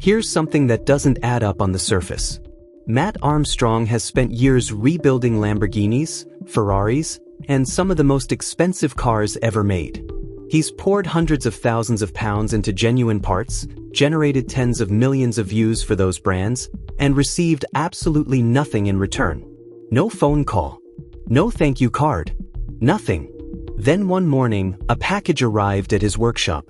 Here's something that doesn't add up on the surface. Matt Armstrong has spent years rebuilding Lamborghinis, Ferraris, and some of the most expensive cars ever made. He's poured hundreds of thousands of pounds into genuine parts, generated tens of millions of views for those brands, and received absolutely nothing in return. No phone call. No thank you card. Nothing. Then one morning, a package arrived at his workshop.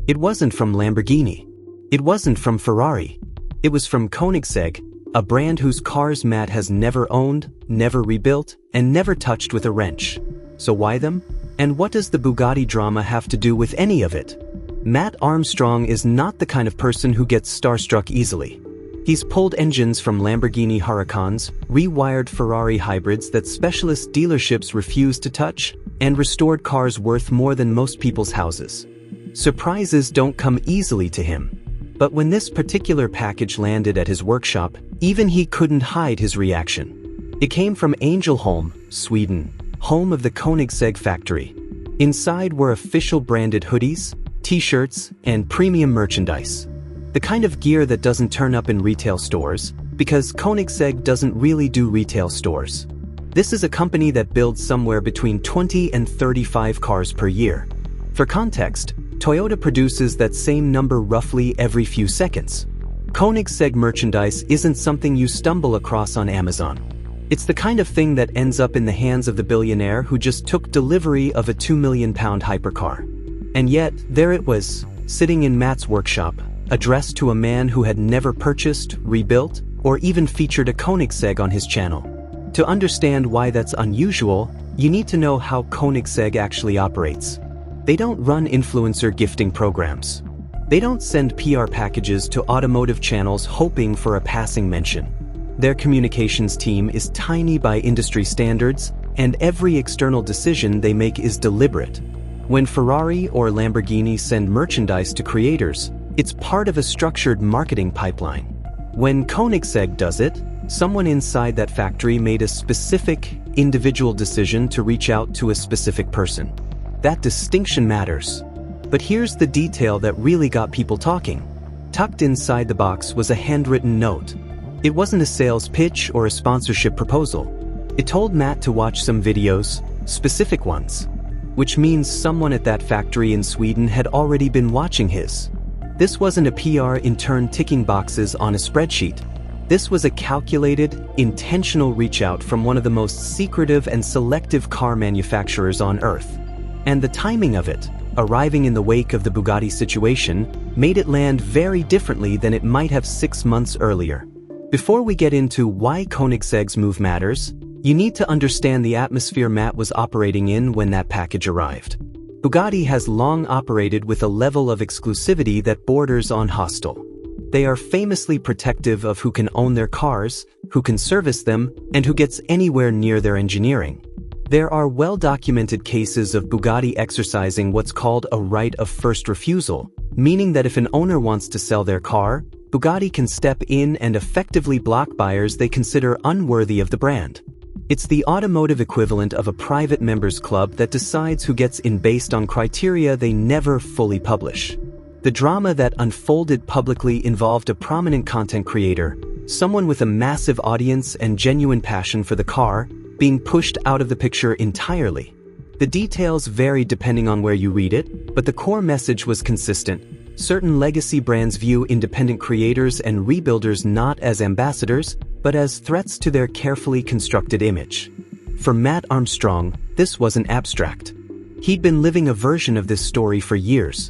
It wasn't from Lamborghini. It wasn't from Ferrari. It was from Koenigsegg, a brand whose cars Matt has never owned, never rebuilt, and never touched with a wrench. So why them? And what does the Bugatti drama have to do with any of it? Matt Armstrong is not the kind of person who gets starstruck easily. He's pulled engines from Lamborghini Huracans, rewired Ferrari hybrids that specialist dealerships refuse to touch, and restored cars worth more than most people's houses. Surprises don't come easily to him. But when this particular package landed at his workshop, even he couldn't hide his reaction. It came from Ängelholm, Sweden, home of the Koenigsegg factory. Inside were official branded hoodies, t-shirts, and premium merchandise. The kind of gear that doesn't turn up in retail stores, because Koenigsegg doesn't really do retail stores. This is a company that builds somewhere between 20 and 35 cars per year. For context, Toyota produces that same number roughly every few seconds. Koenigsegg merchandise isn't something you stumble across on Amazon. It's the kind of thing that ends up in the hands of the billionaire who just took delivery of a £2 million hypercar. And yet, there it was, sitting in Matt's workshop, addressed to a man who had never purchased, rebuilt, or even featured a Koenigsegg on his channel. To understand why that's unusual, you need to know how Koenigsegg actually operates. They don't run influencer gifting programs. They don't send PR packages to automotive channels hoping for a passing mention. Their communications team is tiny by industry standards, and every external decision they make is deliberate. When Ferrari or Lamborghini send merchandise to creators, it's part of a structured marketing pipeline. When Koenigsegg does it, someone inside that factory made a specific, individual decision to reach out to a specific person. That distinction matters. But here's the detail that really got people talking. Tucked inside the box was a handwritten note. It wasn't a sales pitch or a sponsorship proposal. It told Matt to watch some videos, specific ones. Which means someone at that factory in Sweden had already been watching his. This wasn't a PR intern ticking boxes on a spreadsheet. This was a calculated, intentional reach out from one of the most secretive and selective car manufacturers on Earth. And the timing of it, arriving in the wake of the Bugatti situation, made it land very differently than it might have 6 months earlier. Before we get into why Koenigsegg's move matters, you need to understand the atmosphere Matt was operating in when that package arrived. Bugatti has long operated with a level of exclusivity that borders on hostile. They are famously protective of who can own their cars, who can service them, and who gets anywhere near their engineering. There are well-documented cases of Bugatti exercising what's called a right of first refusal, meaning that if an owner wants to sell their car, Bugatti can step in and effectively block buyers they consider unworthy of the brand. It's the automotive equivalent of a private members club that decides who gets in based on criteria they never fully publish. The drama that unfolded publicly involved a prominent content creator, someone with a massive audience and genuine passion for the car, being pushed out of the picture entirely. The details varied depending on where you read it, but the core message was consistent. Certain legacy brands view independent creators and rebuilders not as ambassadors, but as threats to their carefully constructed image. For Matt Armstrong, this wasn't abstract. He'd been living a version of this story for years.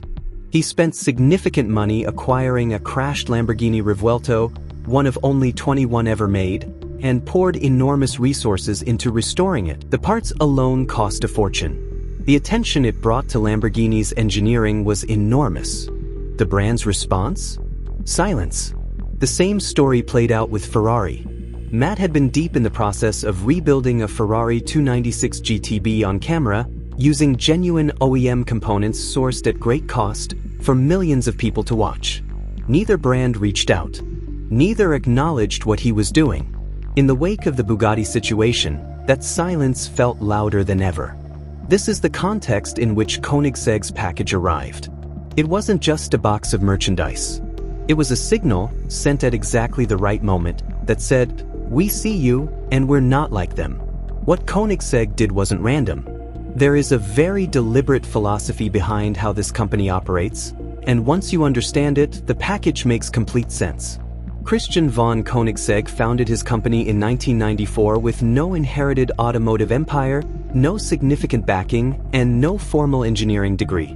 He spent significant money acquiring a crashed Lamborghini Revuelto, one of only 21 ever made, and poured enormous resources into restoring it. The parts alone cost a fortune. The attention it brought to Lamborghini's engineering was enormous. The brand's response? Silence. The same story played out with Ferrari. Matt had been deep in the process of rebuilding a Ferrari 296 GTB on camera, using genuine OEM components sourced at great cost for millions of people to watch. Neither brand reached out. Neither acknowledged what he was doing. In the wake of the Bugatti situation, that silence felt louder than ever. This is the context in which Koenigsegg's package arrived. It wasn't just a box of merchandise. It was a signal, sent at exactly the right moment, that said, "We see you, and we're not like them." What Koenigsegg did wasn't random. There is a very deliberate philosophy behind how this company operates, and once you understand it, the package makes complete sense. Christian von Koenigsegg founded his company in 1994 with no inherited automotive empire, no significant backing, and no formal engineering degree.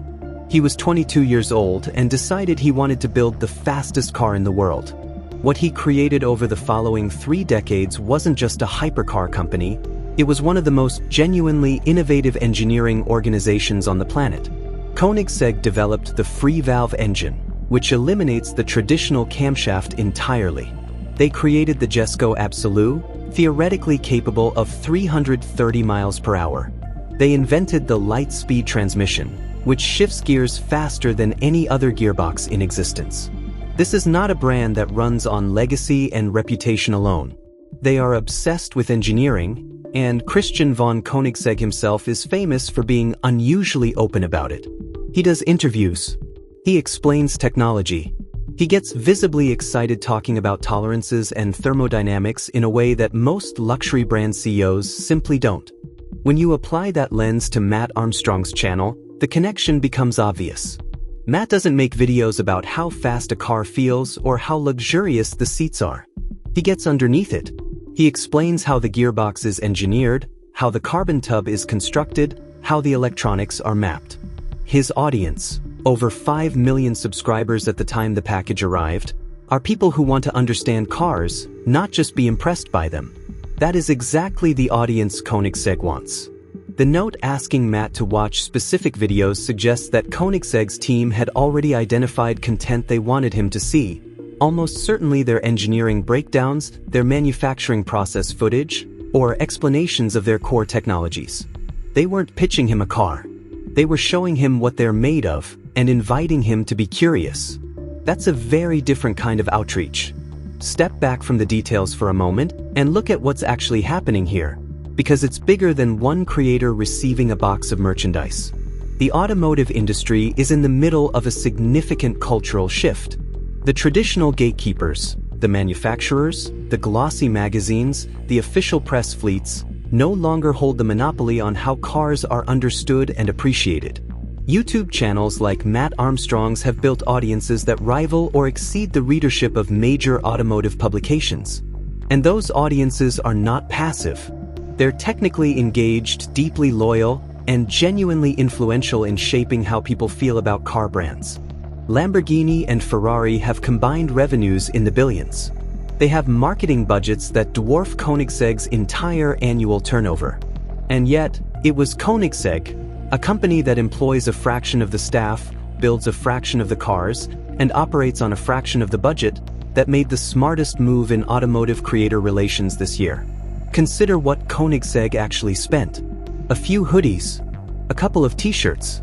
He was 22 years old and decided he wanted to build the fastest car in the world. What he created over the following 3 decades wasn't just a hypercar company, it was one of the most genuinely innovative engineering organizations on the planet. Koenigsegg developed the free-valve engine, which eliminates the traditional camshaft entirely. They created the Jesko Absolute, theoretically capable of 330 miles per hour. They invented the light-speed transmission, which shifts gears faster than any other gearbox in existence. This is not a brand that runs on legacy and reputation alone. They are obsessed with engineering, and Christian von Koenigsegg himself is famous for being unusually open about it. He does interviews. He explains technology. He gets visibly excited talking about tolerances and thermodynamics in a way that most luxury brand CEOs simply don't. When you apply that lens to Matt Armstrong's channel, the connection becomes obvious. Matt doesn't make videos about how fast a car feels or how luxurious the seats are. He gets underneath it. He explains how the gearbox is engineered, how the carbon tub is constructed, how the electronics are mapped. His audience, over 5 million subscribers at the time the package arrived, are people who want to understand cars, not just be impressed by them. That is exactly the audience Koenigsegg wants. The note asking Matt to watch specific videos suggests that Koenigsegg's team had already identified content they wanted him to see, almost certainly their engineering breakdowns, their manufacturing process footage, or explanations of their core technologies. They weren't pitching him a car. They were showing him what they're made of and inviting him to be curious. That's a very different kind of outreach. Step back from the details for a moment and look at what's actually happening here, because it's bigger than one creator receiving a box of merchandise. The automotive industry is in the middle of a significant cultural shift. The traditional gatekeepers, the manufacturers, the glossy magazines, the official press fleets, no longer hold the monopoly on how cars are understood and appreciated. YouTube channels like Matt Armstrong's have built audiences that rival or exceed the readership of major automotive publications. And those audiences are not passive. They're technically engaged, deeply loyal, and genuinely influential in shaping how people feel about car brands. Lamborghini and Ferrari have combined revenues in the billions. They have marketing budgets that dwarf Koenigsegg's entire annual turnover. And yet, it was Koenigsegg, a company that employs a fraction of the staff, builds a fraction of the cars, and operates on a fraction of the budget, that made the smartest move in automotive creator relations this year. Consider what Koenigsegg actually spent. A few hoodies, a couple of t-shirts,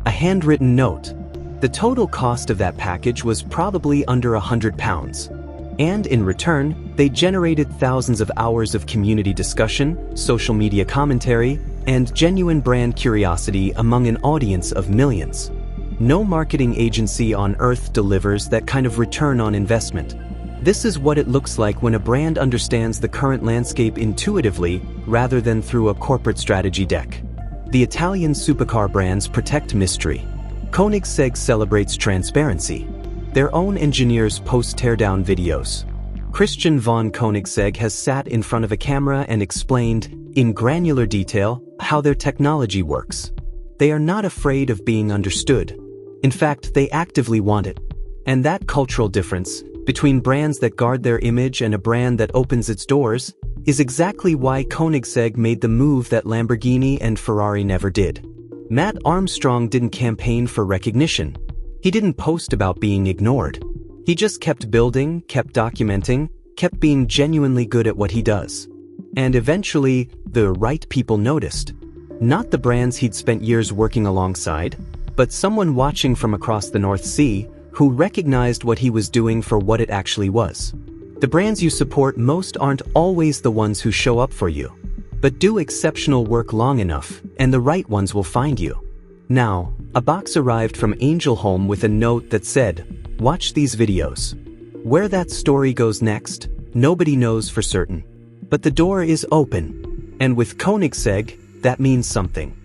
a handwritten note. The total cost of that package was probably under £100. And in return, they generated thousands of hours of community discussion, social media commentary, and genuine brand curiosity among an audience of millions. No marketing agency on earth delivers that kind of return on investment. This is what it looks like when a brand understands the current landscape intuitively rather than through a corporate strategy deck. The Italian supercar brands protect mystery. Koenigsegg celebrates transparency. Their own engineers post teardown videos. Christian von Koenigsegg has sat in front of a camera and explained, in granular detail, how their technology works. They are not afraid of being understood. In fact, they actively want it. And that cultural difference, between brands that guard their image and a brand that opens its doors, is exactly why Koenigsegg made the move that Lamborghini and Ferrari never did. Matt Armstrong didn't campaign for recognition. He didn't post about being ignored. He just kept building, kept documenting, kept being genuinely good at what he does. And eventually, the right people noticed. Not the brands he'd spent years working alongside, but someone watching from across the North Sea who recognized what he was doing for what it actually was. The brands you support most aren't always the ones who show up for you. But do exceptional work long enough, and the right ones will find you. Now, a box arrived from Angel Home with a note that said, "Watch these videos." Where that story goes next, nobody knows for certain. But the door is open. And with Koenigsegg, that means something.